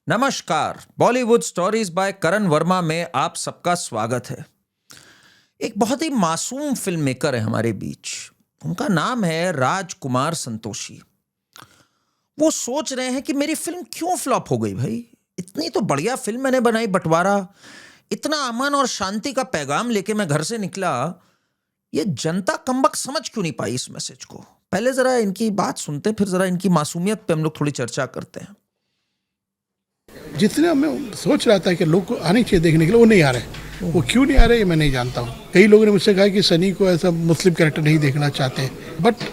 नमस्कार, Bollywood stories bye करण वर्मा में आप सबका स्वागत है। एक बहुत ही मासूम फिल्म मेकर है हमारे बीच। उनका नाम है राजकुमार संतोषी। वो सोच रहे हैं कि मेरी फिल्म क्यों फ्लॉप हो गई भाई। इतनी तो बढ़िया फिल्म मैंने बनाई, बंटवारा, इतना अमन और शांति का पैगाम लेके मैं घर से निकला। ये जनता कमबख्त समझ क्यों नहीं पाई इस मैसेज को। पहले जरा इनकी बात सुनते हैं, फिर जरा इनकी मासूमियत पे हम लोग थोड़ी चर्चा करते हैं। जितना मैं सोच रहा था कि लोग को आने चाहिए देखने के लिए, वो नहीं आ रहे। वो क्यों नहीं आ रहे ये मैं नहीं जानता हूँ। कई लोगों ने मुझसे कहा कि सनी को ऐसा मुस्लिम कैरेक्टर नहीं देखना चाहते, बट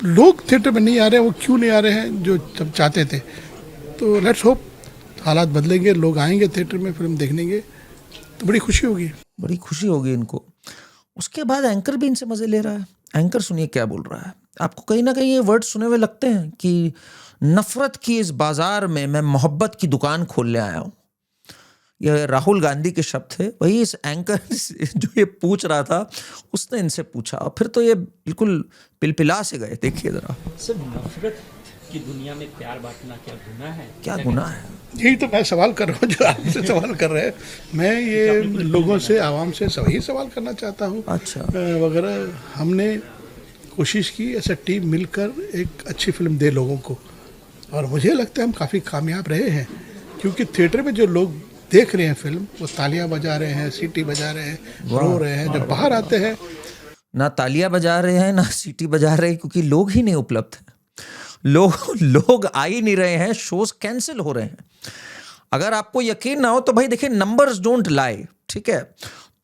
लोग थिएटर में नहीं आ रहे हैं। वो क्यों नहीं आ रहे हैं जो सब चाहते थे। तो लेट्स होप हालात बदलेंगे, लोग आएंगे थिएटर में फिल्म देखने, तो बड़ी खुशी होगी। बड़ी खुशी होगी इनको। उसके बाद एंकर भी इनसे मजे ले रहा है। एंकर सुनिए क्या बोल रहा है। आपको कहीं ना कहीं ये वर्ड सुने हुए लगते हैं कि नफरत की इस बाजार में मैं मोहब्बत की दुकान खोलने आया हूं। यह राहुल गांधी के शब्द थे। वही इस एंकर जो ये पूछ रहा था उसने इनसे पूछा, और फिर तो ये बिल्कुल पिलपिला से गए। देखिए जरा। सिर्फ नफरत की दुनिया में प्यार बांटना क्या गुनाह है? क्या गुनाह है? यही तो मैं सवाल कर रहा हूँ जो आपसे सवाल कर रहे हैं। मैं ये लोगों से, आवाम से वही सवाल करना चाहता हूँ। अच्छा। वगैरह हमने कोशिश की ऐसा टीम मिलकर एक अच्छी फिल्म दे लोगों को, और मुझे लगता है हम काफ़ी कामयाब रहे हैं। क्योंकि थिएटर में जो लोग देख रहे हैं फिल्म, वो तालियां बजा रहे हैं, सीटी बजा रहे हैं, रो रहे हैं। जब बाहर आते हैं, ना तालियां बजा रहे हैं ना सीटी बजा रहे हैं, क्योंकि लोग ही नहीं उपलब्ध हैं। लोग आ ही नहीं रहे हैं, शोज कैंसिल हो रहे हैं। अगर आपको यकीन ना हो तो भाई देखिए, नंबर्स डोंट लाई, ठीक है।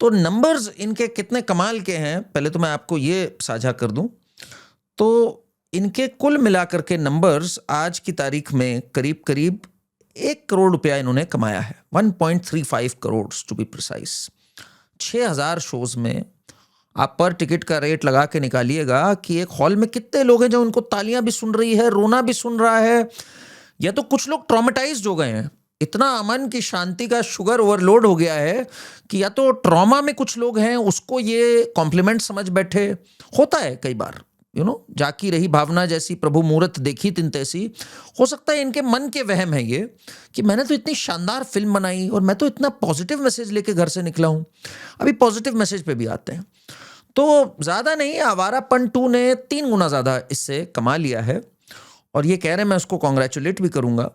तो नंबर्स इनके कितने कमाल के हैं, पहले तो मैं आपको ये साझा कर दूं। तो इनके कुल मिलाकर के नंबर्स आज की तारीख में करीब करीब 1 करोड़ रुपया इन्होंने कमाया है। 1.35 crore to be precise. 6000 shows में आप पर टिकट का रेट लगा के निकालिएगा कि एक हॉल में कितने लोग हैं जो उनको तालियां भी सुन रही है, रोना भी सुन रहा है, या तो कुछ लोग ट्रॉमेटाइज्ड हो गए हैं। इतना अमन की शांति का शुगर ओवरलोड हो गया है कि या तो ट्रॉमा में कुछ लोग हैं, उसको ये कॉम्प्लीमेंट समझ बैठे। होता है कई बार, जाकी रही भावना जैसी प्रभु मूरत देखी तिन तैसी। हो सकता है इनके मन के वहम है ये कि मैंने तो इतनी शानदार फिल्म बनाई और मैं तो इतना पॉजिटिव मैसेज लेके घर से निकला हूं। अभी पॉजिटिव मैसेज पे भी आते हैं। तो ज्यादा नहीं, आवारापन 2 ने 3 गुना ज्यादा इससे कमा लिया है, और ये कह रहे हैं, मैं उसको कॉन्ग्रेचुलेट भी करूंगा।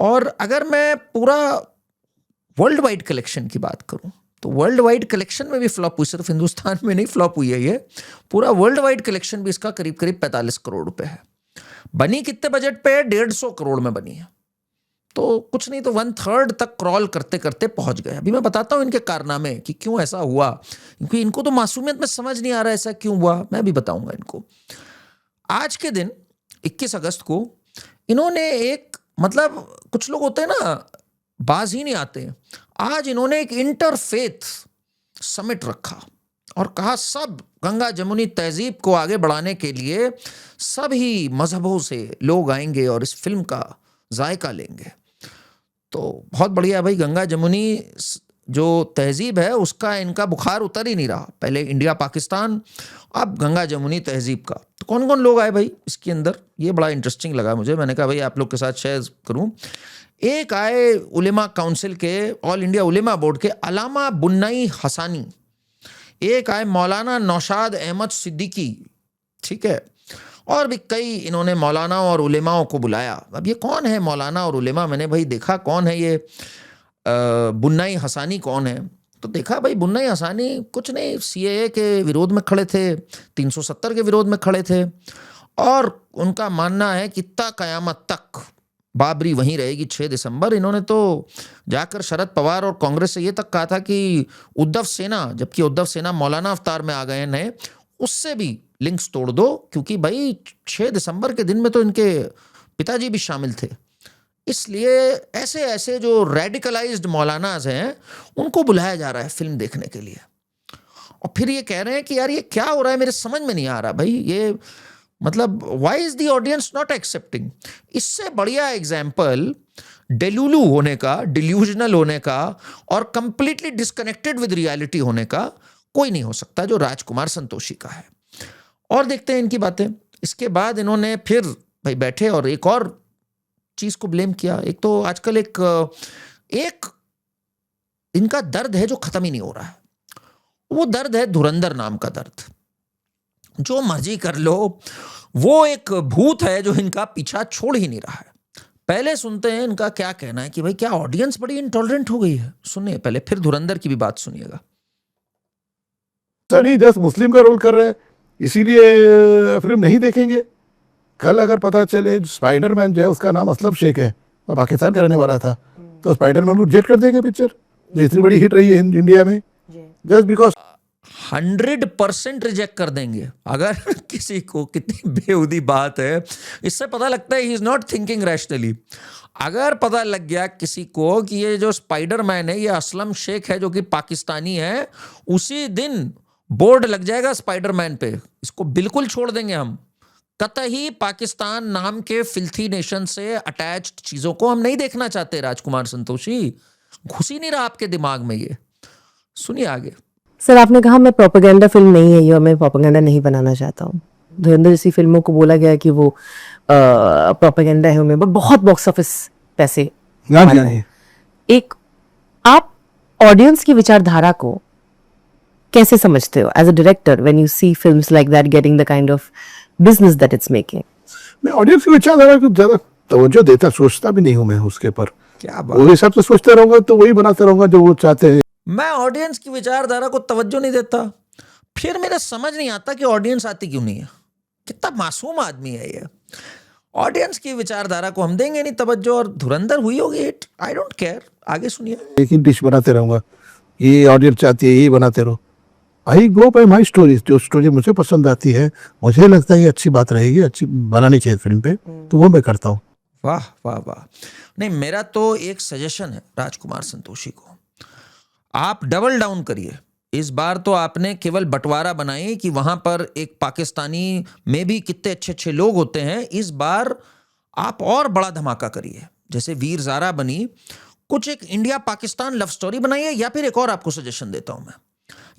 और अगर मैं पूरा वर्ल्ड वाइड कलेक्शन की बात करूं तो वर्ल्ड वाइड कलेक्शन में भी फ्लॉप हुई। सिर्फ हिंदुस्तान में नहीं फ्लॉप हुई है ये, पूरा वर्ल्ड वाइड कलेक्शन भी इसका करीब करीब 45 करोड़ रुपए है। बनी कितने बजट पे है? 150 करोड़ में बनी है। तो कुछ नहीं तो 1/3 तक क्रॉल करते करते पहुंच गए। अभी मैं बताता हूं इनके कारनामे कि क्यों ऐसा हुआ, क्योंकि इनको तो मासूमियत में समझ नहीं आ रहा ऐसा क्यों हुआ। मैं भी बताऊंगा इनको। आज के दिन 21 अगस्त को इन्होंने एक, मतलब कुछ लोग होते हैं ना, बाज ही नहीं आते। आज इन्होंने एक इंटरफेथ समिट रखा और कहा सब गंगा जमुनी तहजीब को आगे बढ़ाने के लिए सभी मजहबों से लोग आएंगे और इस फिल्म का जायका लेंगे। तो बहुत बढ़िया भाई। गंगा जमुनी जो तहजीब है उसका इनका बुखार उतर ही नहीं रहा। पहले इंडिया पाकिस्तान, अब गंगा जमुनी तहजीब का। तो कौन कौन लोग आए भाई इसके अंदर, ये बड़ा इंटरेस्टिंग लगा मुझे। मैंने कहा भाई आप लोग के साथ शेयर करूं। एक आए उलेमा काउंसिल के, ऑल इंडिया उलेमा बोर्ड के अलामा बुन्नई हसानी। एक आए मौलाना नौशाद अहमद सिद्दीकी, ठीक है। और भी कई इन्होंने मौलाना और उलेमाओं को बुलाया। अब ये कौन है मौलाना और उलेमा? मैंने भाई देखा कौन है ये बुन्नई हसानी कौन है। तो देखा भाई बुन्नई हसानी कुछ नहीं, सीएए के विरोध में खड़े थे, 370 के विरोध में खड़े थे, और उनका मानना है कि ता कयामत तक बाबरी वहीं रहेगी 6 दिसंबर। इन्होंने तो जाकर शरद पवार और कांग्रेस से ये तक कहा था कि उद्धव सेना, जबकि उद्धव सेना मौलाना अवतार में आ गए हैं नए, उससे भी लिंक्स तोड़ दो, क्योंकि भाई 6 दिसंबर के दिन में तो इनके पिताजी भी शामिल थे। इसलिए ऐसे ऐसे जो रेडिकलाइज्ड मौलानाज हैं उनको बुलाया जा रहा है फिल्म देखने के लिए। और फिर ये कह रहे हैं कि यार ये क्या हो रहा है, मेरे समझ में नहीं आ रहा भाई, ये मतलब why is the audience not accepting. इससे बढ़िया एग्जाम्पल डेलुलू होने का, डिल्यूजनल होने का और कंप्लीटली डिस्कनेक्टेड विद रियलिटी होने का कोई नहीं हो सकता जो राजकुमार संतोषी का है। और देखते हैं इनकी बातें। इसके बाद इन्होंने फिर भाई बैठे और एक और चीज को ब्लेम किया? एक तो आजकल एक इनका दर्द है जो खत्म ही नहीं हो रहा है, वो दर्द है धुरंधर नाम का दर्द। जो मर्जी कर लो, वो एक भूत है जो इनका पीछा छोड़ ही नहीं रहा है। पहले सुनते हैं इनका क्या कहना है कि भाई क्या ऑडियंस बड़ी इंटॉलरेंट हो गई है। सुनिए पहले, फिर धुरंधर की भी बात सुनिएगा। सनी जस्ट मुस्लिम का रोल कर रहे हैं, इसीलिए फिल्म नहीं देखेंगे। कल अगर पता चले स्पाइडरमैन जो है उसका नाम असलम शेख है और पाकिस्तान का रहने वाला था, तो स्पाइडरमैन को रिजेक्ट कर देंगे पिक्चर जो इतनी बड़ी हिट रही है इंडिया में, जस्ट बिकॉज 100% रिजेक्ट कर देंगे। अगर किसी को, कितनी बेहूदी बात है, इससे पता लगता है he is not thinking rationally. अगर पता लग गया किसी को कि ये जो स्पाइडरमैन है ये असलम शेख है जो कि पाकिस्तानी है, उसी दिन बोर्ड लग जाएगा स्पाइडरमैन पे। इसको बिल्कुल छोड़ देंगे हम। कतई पाकिस्तान नाम के फिल्थी नेशन से अटैच्ड चीजों को हम नहीं देखना चाहते। राजकुमार संतोषी, घुस ही नहीं रहा आपके दिमाग में ये। सुनिए आगे। सर, आपने कहा मैं प्रोपेगेंडा फिल्म नहीं है ये और मैं प्रोपेगेंडा नहीं बनाना चाहता हूँ। धुरंधर जैसी फिल्मों को बोला गया कि वो प्रोपेगेंडा है उनमें, बट बहुत बॉक्स ऑफिस पैसे। एक आप ऑडियंस की विचारधारा को कैसे समझते हो as a director when you see films like that getting the kind of business that it's making? मैं ऑडियंस की विचारधारा को ज्यादा तवज्जो देता, सोचता भी नहीं हूँ मैं उसके पर। क्या वो बात, हिसाब से सोचता रहूंगा तो वही बनाता रहूंगा जो वो चाहते हैं। मैं ऑडियंस की विचारधारा को तवज्जो नहीं देता, फिर मेरा समझ नहीं आता कि ऑडियंस आती क्यों नहीं है। कितना मासूम आदमी है ये। ऑडियंस की विचारधारा को हम देंगे नहीं तवज्जो, और धुरंधर हुई होगी हिट, आई डोंट केयर। आगे सुनिए। एक ही डिश बनाते रहूंगा, ये ऑडियंस चाहती है यही बनाते रहो। आई गो बाय माई स्टोरीज, जो स्टोरी मुझे पसंद आती है, मुझे लगता है ये अच्छी बात रहेगी, अच्छी बनानी चाहिए फिल्म पे, तो वो मैं करता हूँ। वाह वाह वाह। नहीं, मेरा तो एक सजेशन है राजकुमार संतोषी को, आप डबल डाउन करिए। इस बार तो आपने केवल बंटवारा बनाई कि वहां पर एक पाकिस्तानी में भी कितने अच्छे अच्छे लोग होते हैं। इस बार आप और बड़ा धमाका करिए, जैसे वीर ज़ारा बनी, कुछ एक इंडिया पाकिस्तान लव स्टोरी बनाइए। या फिर एक और आपको सजेशन देता हूं मैं,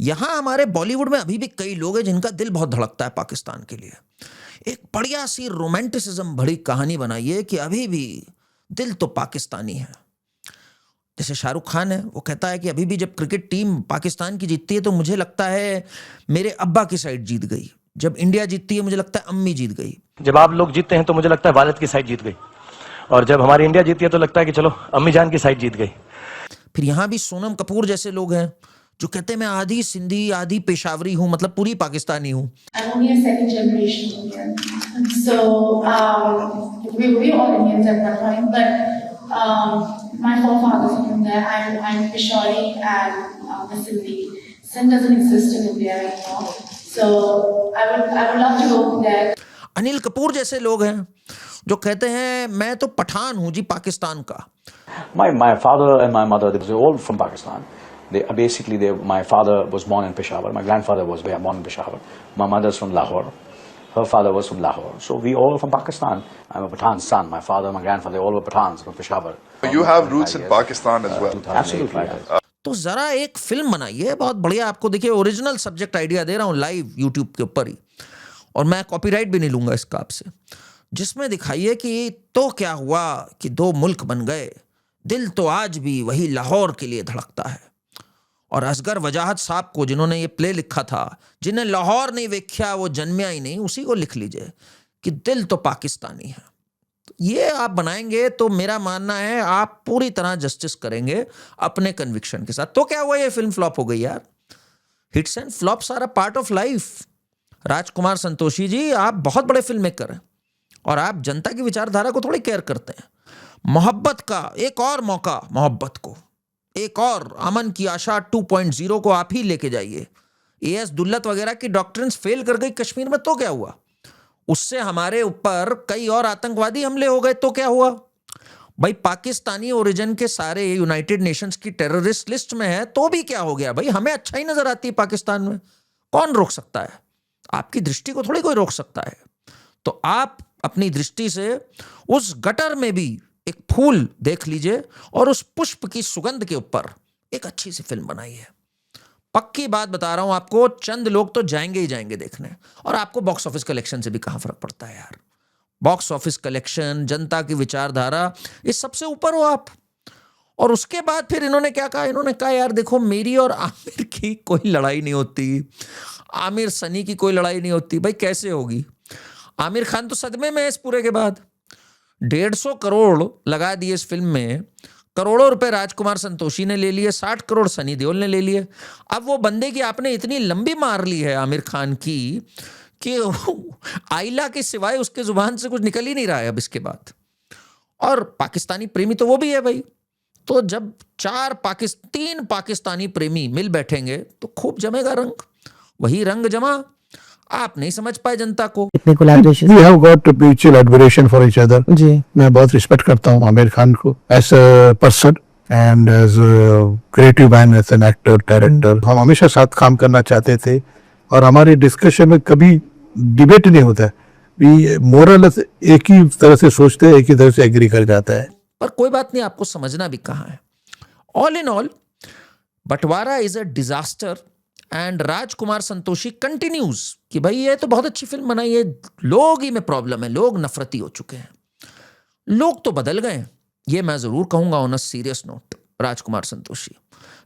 यहां हमारे बॉलीवुड में अभी भी कई लोग हैं जिनका दिल बहुत धड़कता है पाकिस्तान के लिए। एक बढ़िया सी रोमांटिसिज्म भरी कहानी बनाइए कि अभी भी दिल तो पाकिस्तानी है। जैसे शाहरुख खान है, वो कहता है कि अभी भी जब क्रिकेट टीम पाकिस्तान की जीतती है तो मुझे लगता है मेरे अब्बा की साइड जीत गई, जब इंडिया जीतती है मुझे लगता है अम्मी जीत गई। जब आप लोग जीतते हैं तो मुझे लगता है वालिद की साइड जीत गई, और जब हमारी इंडिया जीती है तो लगता है कि चलो अम्मी जान की साइड जीत गई। फिर यहाँ भी सोनम कपूर जैसे लोग हैं जो कहते हैं मैं आधी सिंधी आधी पेशावरी हूँ, मतलब पूरी पाकिस्तानी हूँ। I'm only a second generation Indian. So, we were all Indians at that point, but my forefathers are from there. I'm Peshawari and a Sindhi. Sindh doesn't exist in India anymore. So, I would love to go there. Anil Kapoor जैसे लोग हैं जो कहते हैं मैं तो पठान हूँ जी पाकिस्तान का। My father and my mother, they were all from Pakistan. My father was born in Peshawar. My grandfather was born in Peshawar. My mother's from Lahore. Her father was from Lahore. So we all from Pakistan. I'm a Pathan's son. My father, my grandfather, all were Pathans from Peshawar. You have roots in Pakistan as well. Absolutely. तो जरा एक film बनाइए बहुत बढ़िया। आपको देखिए original subject idea दे रहा हूँ लाइव यूट्यूब के ऊपर ही, और मैं कॉपीराइट भी नहीं लूंगा इसका आपसे, जिसमें दिखाइए कि तो क्या हुआ कि दो मुल्क बन गए, दिल तो आज भी वही लाहौर के लिए धड़कता है। और असगर वजाहत साहब को, जिन्होंने ये प्ले लिखा था, जिन्हें लाहौर नहीं वेख्या वो जन्मिया ही नहीं, उसी को लिख लीजिए कि दिल तो पाकिस्तानी है। तो ये आप बनाएंगे तो मेरा मानना है आप पूरी तरह जस्टिस करेंगे अपने कन्विक्शन के साथ। तो क्या हुआ, ये फिल्म फ्लॉप हो गई यार। Hits and flops are a part of life. Rajkumar Santoshi ji, आप बहुत बड़े फिल्म मेकर हैं और आप जनता की विचारधारा को थोड़ी केयर करते हैं। मोहब्बत का एक और मौका, मोहब्बत को एक और अमन की आशा 2.0 को आप ही लेके जाइए। एएस दुल्लत वगैरह की डॉक्ट्रिन्स फेल कर गई कश्मीर में, तो क्या हुआ? उससे हमारे ऊपर कई और आतंकवादी हमले हो गए, तो क्या हुआ? भाई पाकिस्तानी ओरिजिन के सारे यूनाइटेड नेशंस की टेररिस्ट लिस्ट में है, तो भी क्या हो गया? भाई हमें अच्छा ही नजर आती है पाकिस्तान में, कौन रोक सकता है? आपकी दृष्टि को थोड़ी कोई रोक सकता है। तो आप अपनी दृष्टि से उस गटर में भी एक फूल देख लीजिए और उस पुष्प की सुगंध के ऊपर एक अच्छी सी फिल्म बनाई है। पक्की बात बता रहा हूं आपको, चंद लोग तो जाएंगे ही जाएंगे देखने, और आपको बॉक्स ऑफिस कलेक्शन से भी कहां फर्क पड़ता है यार। बॉक्स ऑफिस कलेक्शन, जनता की विचारधारा, इस सबसे ऊपर हो आप। और उसके बाद फिर इन्होंने क्या कहा, इन्होंने कहा यार देखो मेरी और आमिर की कोई लड़ाई नहीं होती, आमिर सनी की कोई लड़ाई नहीं होती। भाई कैसे होगी? आमिर खान तो सदमे में है इस पूरे के बाद। 150 करोड़ लगा दिए इस फिल्म में, करोड़ों रुपए राजकुमार संतोषी ने ले लिए, 60 करोड़ सनी देओल ने ले लिए। अब वो बंदे की आपने इतनी लंबी मार ली है आमिर खान की कि आइला के सिवाय उसके जुबान से कुछ निकल ही नहीं रहा है अब इसके बाद। और पाकिस्तानी प्रेमी तो वो भी है भाई। तो जब 3 पाकिस्तानी प्रेमी मिल बैठेंगे तो खूब जमेगा रंग, वही रंग जमा। आप नहीं समझ पाए जनता को। कितने collaboration We have got mutual admiration for each other. जी। मैं बहुत रिस्पेक्ट करता हूँ आमिर खान को as a person and as creative man, as an actor, director. हम हमेशा साथ काम करना चाहते थे और हमारे डिस्कशन में कभी डिबेट नहीं होता है। भी मोरलेस एक ही तरह से सोचते हैं, एक ही तरह से एग्री कर जाता है। पर कोई बात नहीं, आपको समझना भी कहाँ है। ऑल इन ऑल बंटवारा is a disaster and Rajkumar Santoshi continues कि भाई ये तो बहुत अच्छी फिल्म बनाई है, लोग ही में प्रॉब्लम है, लोग नफरती हो चुके हैं, लोग तो बदल गए हैं। ये मैं जरूर कहूंगा on a serious note, Rajkumar Santoshi,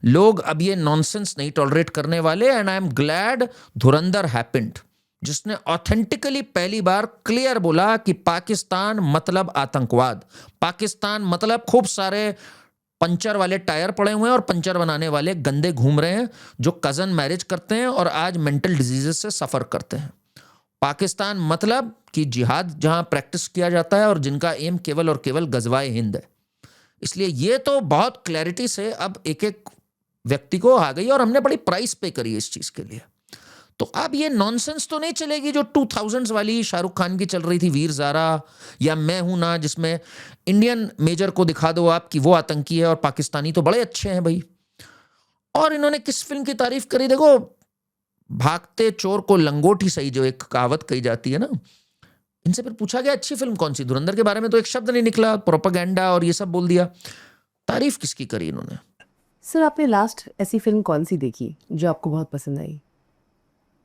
लोग अब ये नॉनसेंस नहीं टॉलरेट करने वाले। And I am glad Dhurandhar happened, जिसने ऑथेंटिकली पहली बार क्लियर बोला कि पाकिस्तान मतलब आतंकवाद, पाकिस्तान मतलब खूब सारे पंचर वाले टायर पड़े हुए हैं और पंचर बनाने वाले गंदे घूम रहे हैं जो कजन मैरिज करते हैं और आज मेंटल डिजीजेस से सफर करते हैं। पाकिस्तान मतलब कि जिहाद जहां प्रैक्टिस किया जाता है और जिनका एम केवल और केवल गजवाए हिंद है। इसलिए ये तो बहुत क्लैरिटी से अब एक एक व्यक्ति को आ गई और हमने बड़ी प्राइस पे करी इस चीज के लिए। तो अब ये नॉनसेंस तो नहीं चलेगी जो 2000s वाली शाहरुख खान की चल रही थी, वीर ज़ारा या मैं हूं ना, जिसमें इंडियन मेजर को दिखा दो आप कि वो आतंकी है और पाकिस्तानी तो बड़े अच्छे हैं भाई। और इन्होंने किस फिल्म की तारीफ करी, देखो भागते चोर को लंगोट ही सही, जो एक कहावत कही जाती है ना। इनसे फिर पूछा गया अच्छी फिल्म कौन सी, धुरंधर के बारे में तो एक शब्द नहीं निकला, प्रोपेगेंडा और ये सब बोल दिया। तारीफ किसकी करी इन्होंने? सर आपने लास्ट ऐसी फिल्म कौन सी देखी जो आपको बहुत पसंद आई?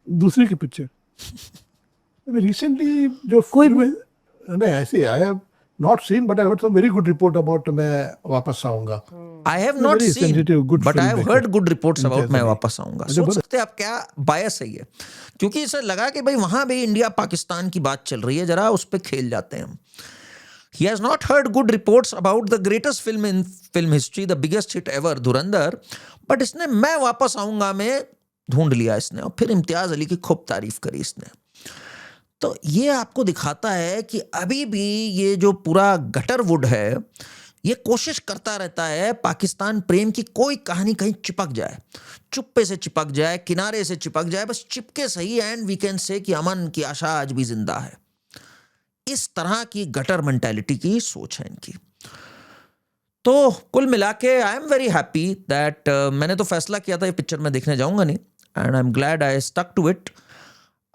दूसरे की पिक्चर रिसेंटली जो कोई नहीं ऐसे I have not seen but I heard some very good report about मैं वापस आऊंगा। I have not Very seen, sensitive, good but I have filmmaker. heard good reports about मैं Jaisalmer. वापस आऊंगा। मुझे सोच बता- सकते हैं आप क्या बायस है ये, क्योंकि इसे लगा कि भाई वहां भी इंडिया पाकिस्तान की बात चल रही है, जरा उस पर खेल जाते हैं हम। He has not heard good reports about the greatest film in film history, the biggest hit ever, Dhurandhar, but इसने मैं वापस आऊंगा में ढूंढ लिया इसने, और फिर इम्तियाज अली की खूब तारीफ करी इसने। तो ये आपको दिखाता है कि अभी भी ये जो पूरा गटरवुड है ये कोशिश करता रहता है पाकिस्तान प्रेम की कोई कहानी कहीं चिपक जाए, चुप्पे से चिपक जाए, किनारे से चिपक जाए, बस चिपके सही एंड वी कैन से कि अमन की आशा आज भी जिंदा है। इस तरह की गटर मेंटालिटी की सोच है इनकी। तो कुल मिला के I am very happy that मैंने तो फैसला किया था ये पिक्चर मैं देखने जाऊंगा नहीं, and I am glad I stuck to it.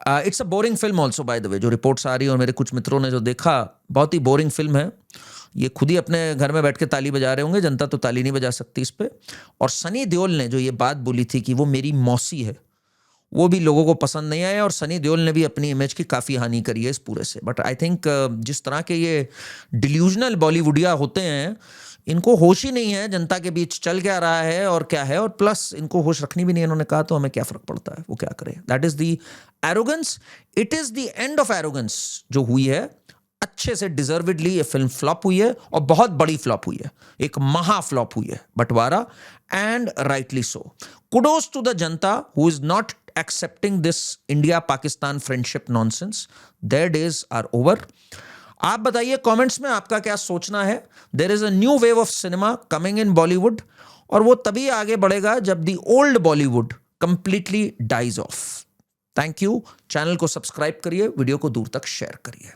It's a boring film also by the way, जो रिपोर्ट्स आ रही है और मेरे कुछ मित्रों ने जो देखा, बहुत ही बोरिंग फिल्म है। ये खुद ही अपने घर में बैठ के ताली बजा रहे होंगे, जनता तो ताली नहीं बजा सकती इस पे। और सनी देओल ने जो ये बात बोली थी कि वो मेरी मौसी है, वो भी लोगों को पसंद नहीं आया, और सनी देओल ने भी अपनी इमेज की काफ़ी हानि करी है इस पूरे से। बट आई थिंक जिस तरह के ये डिल्यूजनल बॉलीवुडिया होते हैं, इनको होश ही नहीं है जनता के बीच चल क्या रहा है और क्या है, और प्लस इनको होश रखनी भी नहीं है। इन्होंने कहा तो हमें क्या फ़र्क पड़ता है, वो क्या करे। That is the arrogance, it is the end of arrogance जो हुई है। अच्छे से डिजर्विडली ये फिल्म फ्लॉप हुई है, और बहुत बड़ी फ्लॉप हुई है, एक महा फ्लॉप हुई है Bantwara, and rightly so. Kudos to the janta who is not accepting this India Pakistan friendship nonsense. Their days are over. आप बताइए कमेंट्स में आपका क्या सोचना है। There is a new wave of cinema coming in Bollywood, और वो तभी आगे बढ़ेगा जब the old Bollywood completely dies off. Thank you. Channel को सब्सक्राइब करिए, वीडियो को दूर तक शेयर करिए।